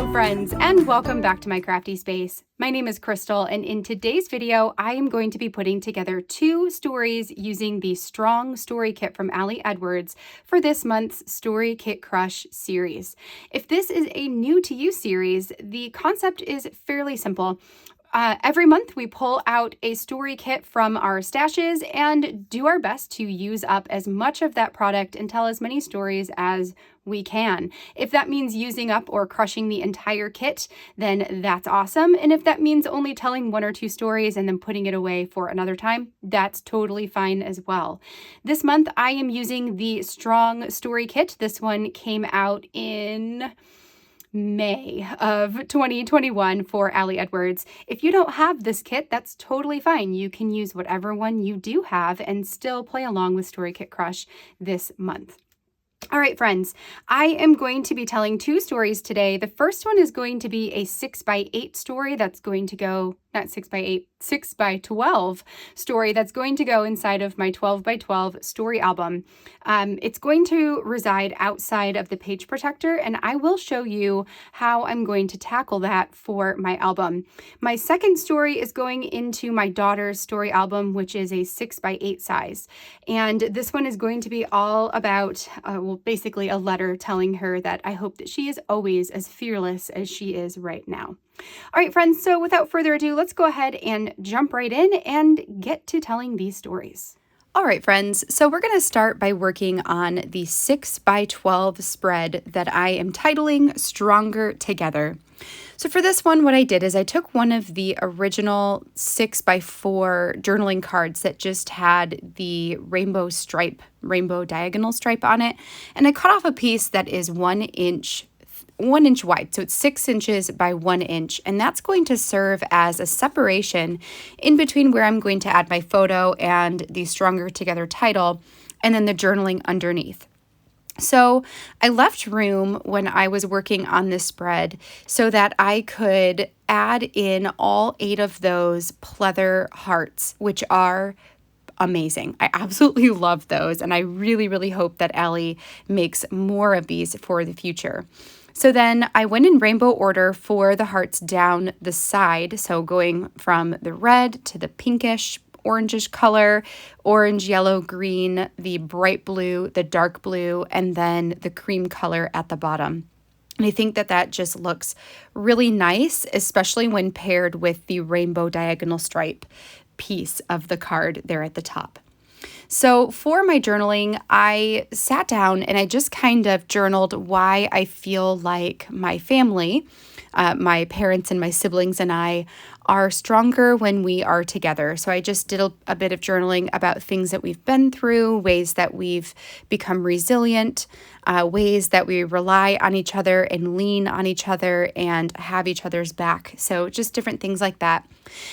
Hello friends, and welcome back to my crafty space. My name is Crystal, and in today's video, I am going to be putting together 2 stories using the Strong Story Kit from Ali Edwards for this month's Story Kit Crush series. If this is a new to you series, the concept is fairly simple. Every month we pull out a story kit from our stashes and do our best to use up as much of that product and tell as many stories as we can. If that means using up or crushing the entire kit, then that's awesome. And if that means only telling 1 or 2 stories and then putting it away for another time, that's totally fine as well. This month I am using the Strong Story Kit. This one came out in May of 2021 for Ali Edwards. If you don't have this kit, that's totally fine. You can use whatever one you do have and still play along with Story Kit Crush this month. All right, friends, I am going to be telling 2 stories today. The first one is going to be a 6x8 story that's going to go, not 6x8, 6x12 story that's going to go inside of my 12x12 story album. It's going to reside outside of the page protector, and I will show you how I'm going to tackle that for my album. My second story is going into my daughter's story album, which is a 6x8 size. And this one is going to be all about, basically a letter telling her that I hope that she is always as fearless as she is right now. All right, friends, so without further ado, let's go ahead and jump right in and get to telling these stories. All right, friends, so we're going to start by working on the 6x12 spread that I am titling Stronger Together. So for this one, what I did is I took one of the original 6x4 journaling cards that just had the rainbow diagonal stripe on it, and I cut off a piece that is 1 inch wide. So it's 6 inches by 1 inch. And that's going to serve as a separation in between where I'm going to add my photo and the Stronger Together title, and then the journaling underneath. So I left room when I was working on this spread so that I could add in all 8 of those pleather hearts, which are amazing. I absolutely love those, and I really, really hope that Ali makes more of these for the future. So then I went in rainbow order for the hearts down the side, so going from the red to the pinkish, orangish color, orange, yellow, green, the bright blue, the dark blue, and then the cream color at the bottom. And I think that that just looks really nice, especially when paired with the rainbow diagonal stripe piece of the card there at the top. So for my journaling, I sat down and I just kind of journaled why I feel like my family, my parents and my siblings and I, are stronger when we are together. So I just did a bit of journaling about things that we've been through, ways that we've become resilient, ways that we rely on each other and lean on each other and have each other's back. So just different things like that.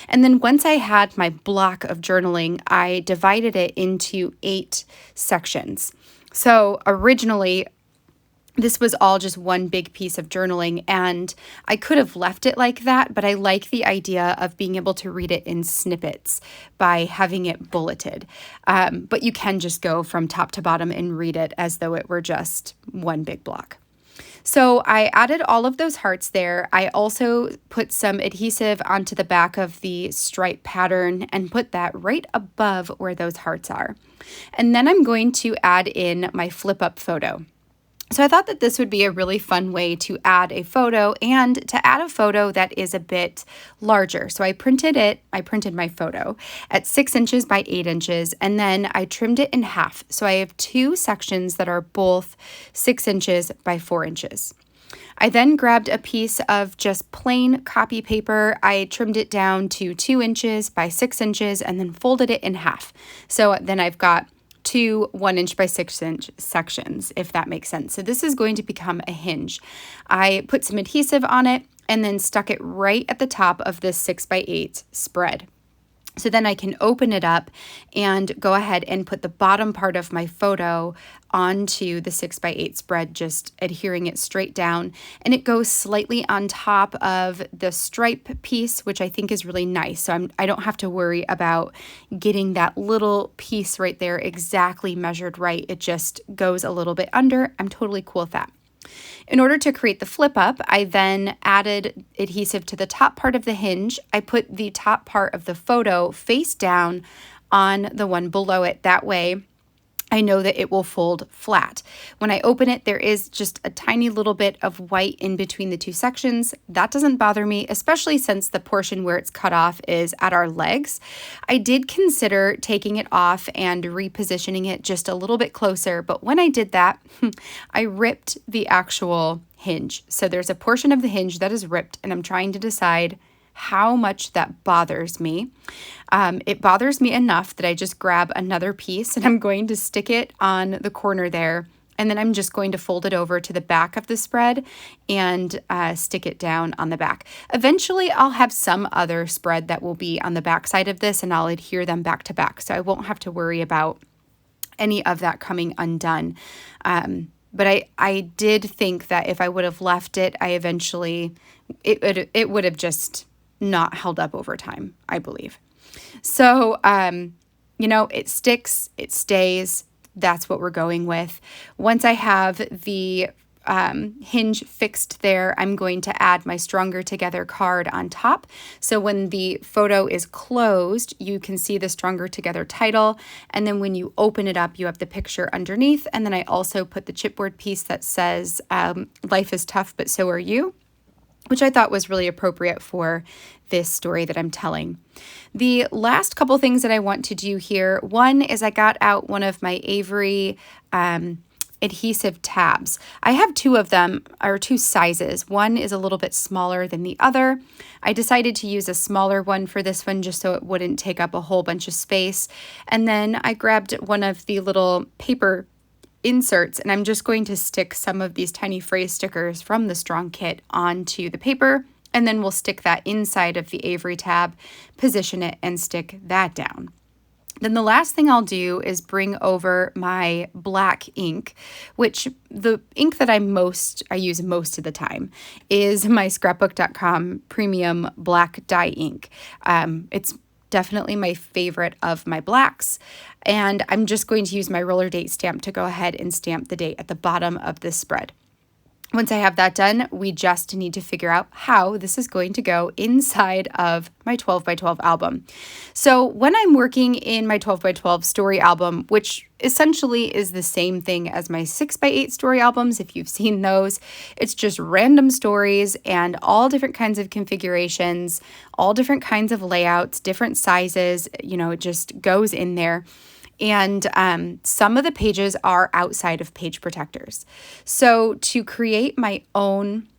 And then once I had my block of journaling, I divided it into 8 sections. So originally, this was all just one big piece of journaling, and I could have left it like that, but I like the idea of being able to read it in snippets by having it bulleted. But you can just go from top to bottom and read it as though it were just one big block. So I added all of those hearts there. I also put some adhesive onto the back of the stripe pattern and put that right above where those hearts are. And then I'm going to add in my flip up photo. So I thought that this would be a really fun way to add a photo and to add a photo that is a bit larger. So I printed my photo at 6 inches by 8 inches, and then I trimmed it in half. So I have 2 sections that are both 6 inches by 4 inches. I then grabbed a piece of just plain copy paper. I trimmed it down to 2 inches by 6 inches and then folded it in half. So then I've got 2 1 inch by 6 inch sections, if that makes sense. So this is going to become a hinge. I put some adhesive on it and then stuck it right at the top of this 6x8 spread. So then I can open it up and go ahead and put the bottom part of my photo onto the 6x8 spread, just adhering it straight down. And it goes slightly on top of the stripe piece, which I think is really nice. So I don't have to worry about getting that little piece right there exactly measured right. It just goes a little bit under. I'm totally cool with that. In order to create the flip up, I then added adhesive to the top part of the hinge. I put the top part of the photo face down on the one below it. That way, I know that it will fold flat. When I open it, there is just a tiny little bit of white in between the two sections. That doesn't bother me, especially since the portion where it's cut off is at our legs. I did consider taking it off and repositioning it just a little bit closer, but when I did that, I ripped the actual hinge. So there's a portion of the hinge that is ripped, and I'm trying to decide how much that bothers me. It bothers me enough that I just grab another piece and I'm going to stick it on the corner there. And then I'm just going to fold it over to the back of the spread and stick it down on the back. Eventually, I'll have some other spread that will be on the back side of this and I'll adhere them back to back. So I won't have to worry about any of that coming undone. But I did think that if I would have left it, it would have just not held up over time, I believe. So, it sticks, it stays. That's what we're going with. Once I have the hinge fixed there, I'm going to add my Stronger Together card on top. So when the photo is closed, you can see the Stronger Together title. And then when you open it up, you have the picture underneath. And then I also put the chipboard piece that says, life is tough, but so are you, which I thought was really appropriate for this story that I'm telling. The last couple things that I want to do here, one is I got out one of my Avery adhesive tabs. I have two of them, or two sizes. One is a little bit smaller than the other. I decided to use a smaller one for this one just so it wouldn't take up a whole bunch of space. And then I grabbed one of the little paper inserts, and I'm just going to stick some of these tiny phrase stickers from the Strong Kit onto the paper, and then we'll stick that inside of the Avery tab, position it, and stick that down. Then the last thing I'll do is bring over my black ink, which the ink that I use most of the time is my Scrapbook.com premium black dye ink. It's definitely my favorite of my blacks. And I'm just going to use my roller date stamp to go ahead and stamp the date at the bottom of this spread. Once I have that done, we just need to figure out how this is going to go inside of my 12 by 12 album. So when I'm working in my 12 by 12 story album, which essentially is the same thing as my 6 by 8 story albums, if you've seen those, it's just random stories and all different kinds of configurations, all different kinds of layouts, different sizes, it just goes in there. And some of the pages are outside of page protectors. So to create my own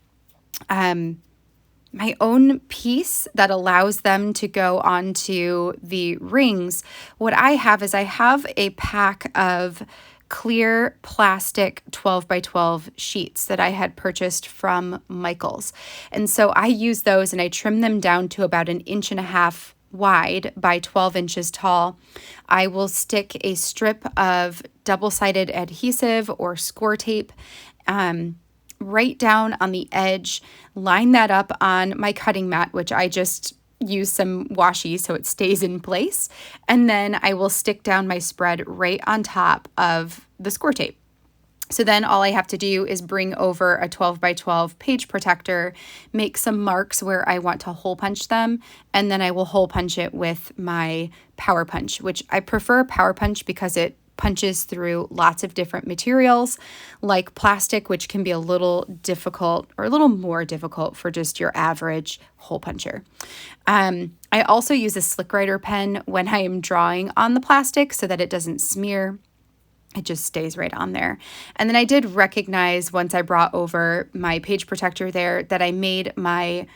piece that allows them to go onto the rings, what I have is I have a pack of clear plastic 12 by 12 sheets that I had purchased from Michaels. And so I use those and I trim them down to about 1.5 inches wide by 12 inches tall. I will stick a strip of double-sided adhesive or score tape right down on the edge, line that up on my cutting mat, which I just use some washi so it stays in place, and then I will stick down my spread right on top of the score tape. So then all I have to do is bring over a 12 by 12 page protector, make some marks where I want to hole punch them, and then I will hole punch it with my Power Punch, which I prefer Power Punch because it punches through lots of different materials like plastic, which can be a little difficult or a little more difficult for just your average hole puncher. I also use a slick writer pen when I am drawing on the plastic so that it doesn't smear. It just stays right on there. And then I did recognize once I brought over my page protector there that I made my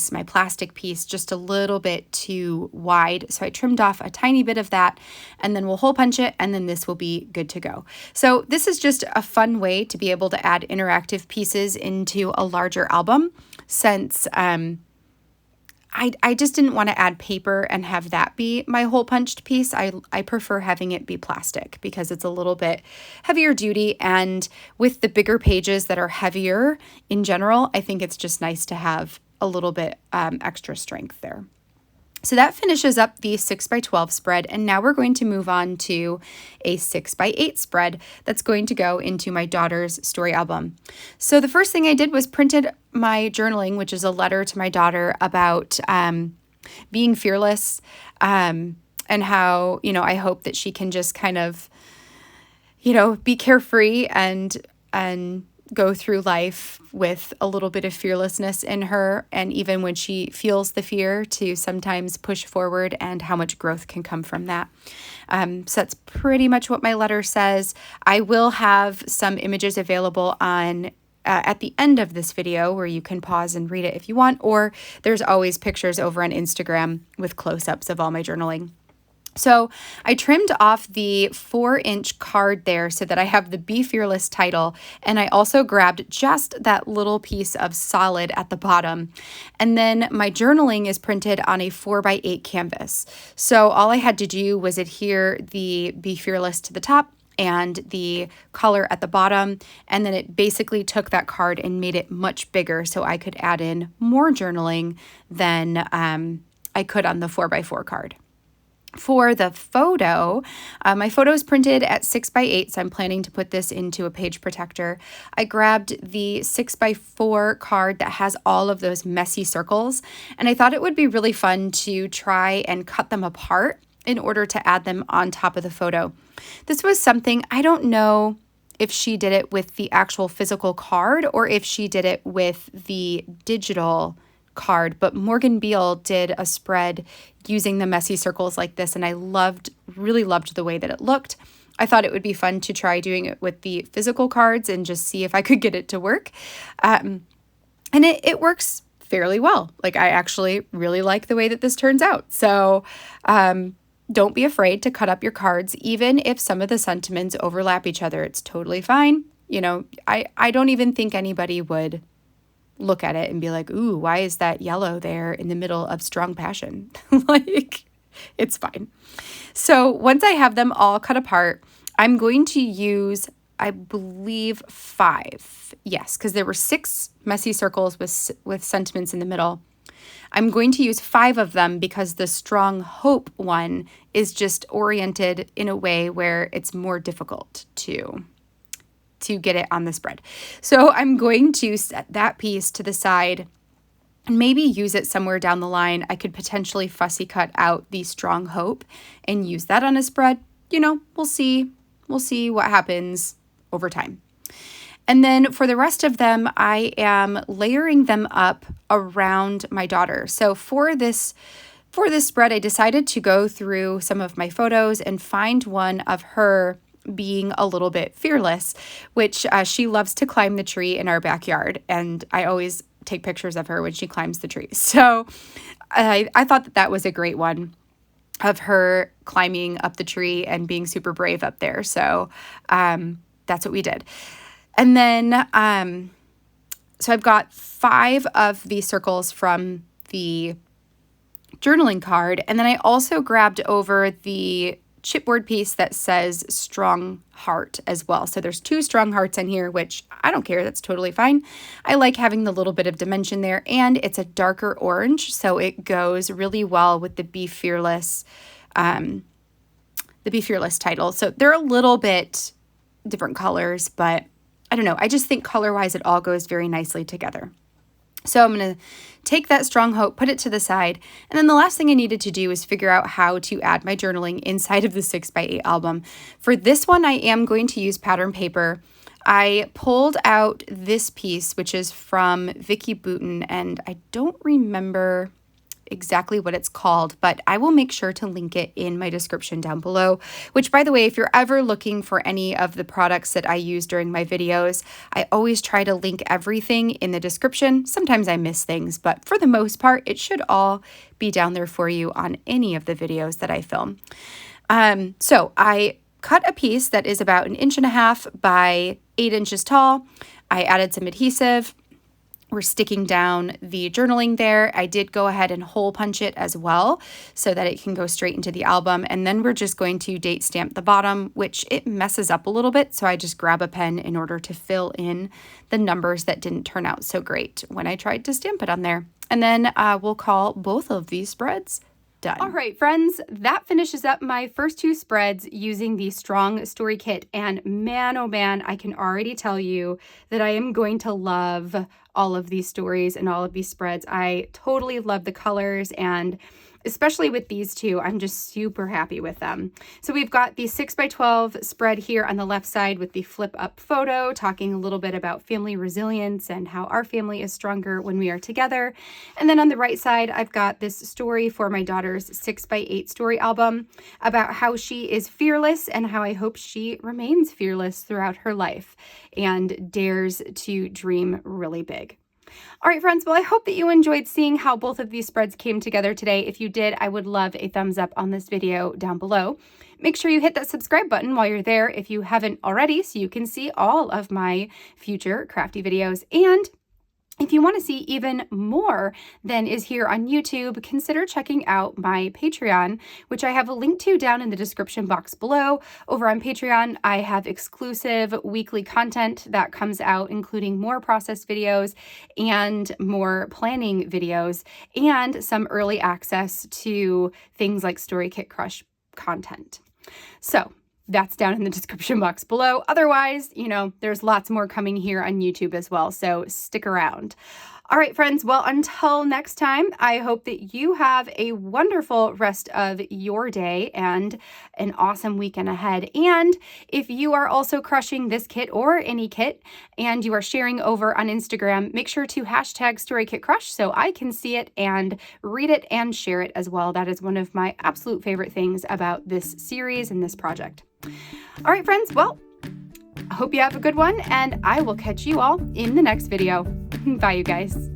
my plastic piece, just a little bit too wide. So I trimmed off a tiny bit of that, and then we'll hole punch it, and then this will be good to go. So this is just a fun way to be able to add interactive pieces into a larger album, since I just didn't want to add paper and have that be my hole punched piece. I prefer having it be plastic because it's a little bit heavier duty, and with the bigger pages that are heavier in general, I think it's just nice to have a little bit extra strength there. So that finishes up the 6x12 spread, and now we're going to move on to a 6x8 spread that's going to go into my daughter's story album. So the first thing I did was printed my journaling, which is a letter to my daughter about being fearless, and how, I hope that she can just kind of, be carefree and go through life with a little bit of fearlessness in her. And even when she feels the fear, to sometimes push forward, and how much growth can come from that. So that's pretty much what my letter says. I will have some images available on at the end of this video where you can pause and read it if you want, or there's always pictures over on Instagram with close-ups of all my journaling. So I trimmed off the 4-inch card there so that I have the Be Fearless title, and I also grabbed just that little piece of solid at the bottom. And then my journaling is printed on a 4x8 canvas. So all I had to do was adhere the Be Fearless to the top and the color at the bottom, and then it basically took that card and made it much bigger so I could add in more journaling than I could on the 4x4 card. For the photo, my photo is printed at 6x8, so I'm planning to put this into a page protector. I grabbed the 6x4 card that has all of those messy circles, and I thought it would be really fun to try and cut them apart in order to add them on top of the photo. This was something, I don't know if she did it with the actual physical card or if she did it with the digital card, but Morgan Beal did a spread using the messy circles like this, and I really loved the way that it looked. I thought it would be fun to try doing it with the physical cards and just see if I could get it to work. And it works fairly well. Like, I actually really like the way that this turns out. So don't be afraid to cut up your cards, even if some of the sentiments overlap each other. It's totally fine. I don't even think anybody would look at it and be like, ooh, why is that yellow there in the middle of strong passion? Like, it's fine. So once I have them all cut apart, I'm going to use, I believe, 5. Yes, because there were 6 messy circles with sentiments in the middle. I'm going to use 5 of them because the strong hope one is just oriented in a way where it's more difficult to get it on the spread. So I'm going to set that piece to the side and maybe use it somewhere down the line. I could potentially fussy cut out the strong hope and use that on a spread. We'll see. We'll see what happens over time. And then for the rest of them, I am layering them up around my daughter. So for this spread, I decided to go through some of my photos and find one of her being a little bit fearless, which she loves to climb the tree in our backyard. And I always take pictures of her when she climbs the tree. So I thought that was a great one of her climbing up the tree and being super brave up there. So that's what we did. And then, so I've got 5 of the circles from the journaling card. And then I also grabbed over the chipboard piece that says strong heart as well. So there's 2 strong hearts in here, which I don't care. That's totally fine. I like having the little bit of dimension there, and it's a darker orange, so it goes really well with the Be Fearless, title. So they're a little bit different colors, but I don't know. I just think color-wise, it all goes very nicely together. So I'm going to take that strong hope, put it to the side, and then the last thing I needed to do is figure out how to add my journaling inside of the 6x8 album. For this one, I am going to use pattern paper. I pulled out this piece, which is from Vicki Boutin, and I don't remember exactly what it's called, but I will make sure to link it in my description down below, which, by the way, if you're ever looking for any of the products that I use during my videos, I always try to link everything in the description. Sometimes I miss things, but for the most part, it should all be down there for you on any of the videos that I film. So I cut a piece that is about 1.5 inches by 8 inches tall. I added some adhesive. We're sticking down the journaling there. I did go ahead and hole punch it as well so that it can go straight into the album. And then we're just going to date stamp the bottom, which it messes up a little bit. So I just grab a pen in order to fill in the numbers that didn't turn out so great when I tried to stamp it on there. And then we'll call both of these spreads done. All right, friends, that finishes up my first two spreads using the Strong Story Kit. And man, oh man, I can already tell you that I am going to love all of these stories and all of these spreads. I totally love the colors, and especially with these two, I'm just super happy with them. So we've got the 6x12 spread here on the left side with the flip up photo, talking a little bit about family resilience and how our family is stronger when we are together. And then on the right side, I've got this story for my daughter's 6x8 story album about how she is fearless and how I hope she remains fearless throughout her life and dares to dream really big. All right, friends, well, I hope that you enjoyed seeing how both of these spreads came together today. If you did, I would love a thumbs up on this video down below. Make sure you hit that subscribe button while you're there if you haven't already, so you can see all of my future crafty videos. And if you want to see even more than is here on YouTube, consider checking out my Patreon, which I have a link to down in the description box below. Over on Patreon, I have exclusive weekly content that comes out, including more process videos and more planning videos, and some early access to things like StoryKitCrush content. So that's down in the description box below. Otherwise, you know, there's lots more coming here on YouTube as well, so stick around. All right, friends, well, until next time, I hope that you have a wonderful rest of your day and an awesome weekend ahead. And if you are also crushing this kit or any kit and you are sharing over on Instagram, make sure to hashtag StoryKitCrush so I can see it and read it and share it as well. That is one of my absolute favorite things about this series and this project. All right, friends, well, I hope you have a good one, and I will catch you all in the next video. Bye, you guys.